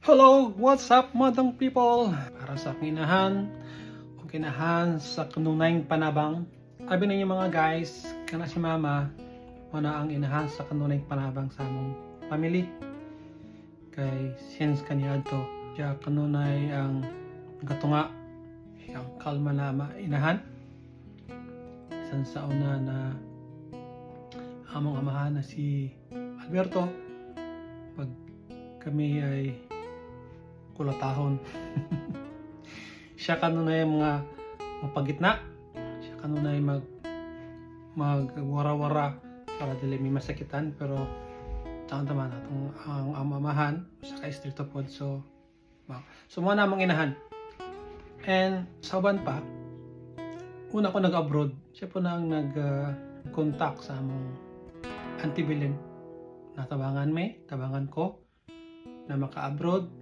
Hello, what's up madang people? Para sa aking inahan, o kinahan sa kanunayng panabang. Abi ninyo mga guys, kana si mama, mana ang inahan sa kanunayng panabang sa among family. Kay since kaniya to, siya kanunay ang gatunga, siyang kalma na inahan. Isan sa una na among amahan na si Alberto, pag kami ay kulatahon. Siya kanunay mga mapagitna. Siya kanunay magwara-wara para dili may masakitan, pero tama natong ang amamahan sa ka-stricto pod. So mo na mong inahan. And sa uban pa, una ko nag-abroad, siya po na ang nag-contact sa among Auntie Belen. Tabangan ko na maka-abroad.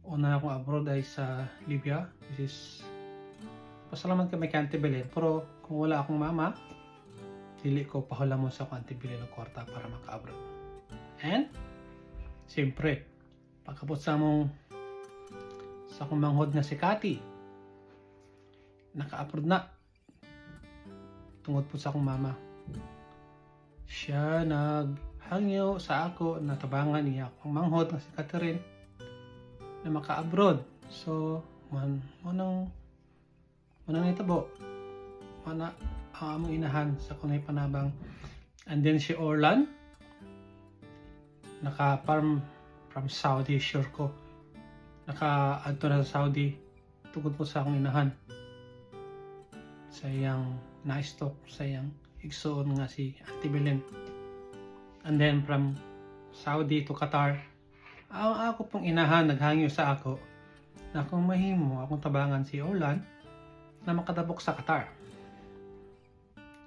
Una akong abroad ay sa Libya, which is pasalamat kami kay Auntie Belen, pero kung wala akong mama, dili ko pahula mo sa Auntie Belen ng kwarta para maka-abroad. And siyempre, pagkapot sa akong manghod na si Kati, naka-abroad na tungod po sa akong mama. Siya naghangyo sa ako na tabangan niya akong manghod na si Catherine na maka-abroad. So manang itabo mana ang among inahan sa kunay panabang. And then si Orlan from Saudi, sure ko naka-adto na sa Saudi tungod po sa akong inahan sa iyang na-stop sa iyang igsoon nga si Auntie Belen. And then from Saudi to Qatar, ang ako pong inahan naghangyo sa ako na kung mahimo akong tabangan si Orlan na makatabok sa Qatar.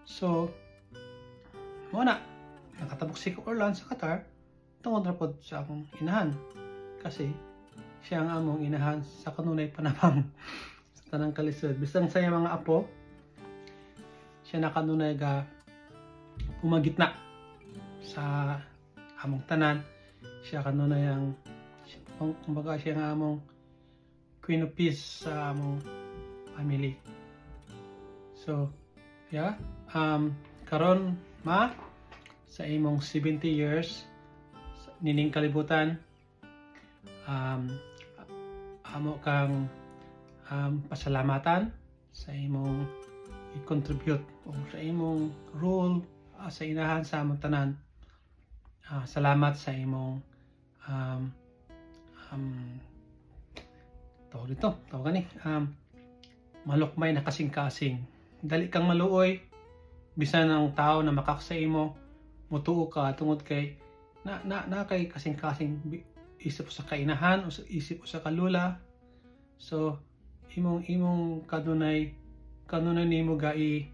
So muna nakatabok si Orlan sa Qatar tungod ra pod sa akong inahan, kasi siya ang among inahan sa kanunay panabang sa tanang kalisod. Bisan sa mga apo, siya na kanunay ga pumagitna sa among tanan. Siya kanunay ang kumbaga siya nga among Queen of Peace sa among family. So yeah, karon ma sa imong 70 years nining kalibutan, amo kang pasalamatan sa imong i-contribute o sa imong role sa inahan sa among tanan. Salamat sa imong malukmay na kasing-kasing. Dali kang maluoy bisan ang tao na makaksa imo mutuo ka tungod kay na kay kasing-kasing isip sa kainahan o isip sa kalula. So imong kanunay nimo gai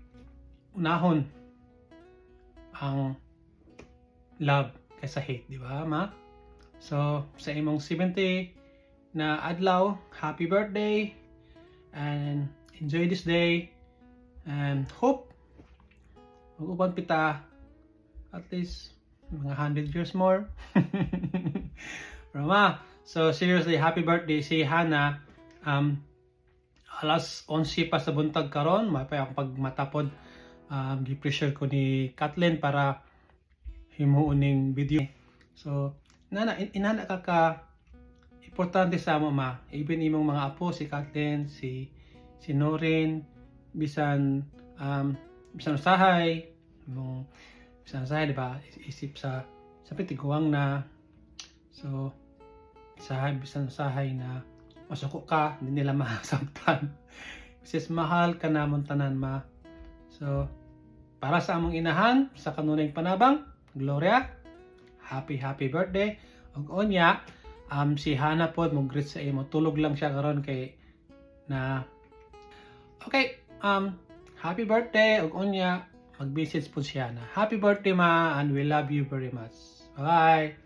unahon ang love kaysa hate, di ba ma? So sa imong 70 na adlaw, happy birthday and enjoy this day, and hope mag-uban pita at least mga 100 years more. Rama, so seriously, happy birthday si Hana. Alas 11 pa sa buntag karon, mapay ang pagmatapod. Gi-pressure ko ni Kathleen para himuuning video. So inana ka importante sa mo ma, even imong mga apo, si Kathleen, si Norin, bisan usahay, bisan usahay, di ba, isip sa pitiguang na. So bisan usahay na masuko ka, hindi nila masabtan. Kasi mahal ka namon tanan ma. So para sa among inahan sa kanunayng panabang, Gloria, happy birthday. Ug onya, si Hana pod mo greet sa imo, tulog lang siya karon kay na okay. Happy birthday. Ug onya mag-message po siya na happy birthday ma, and we love you very much. Bye.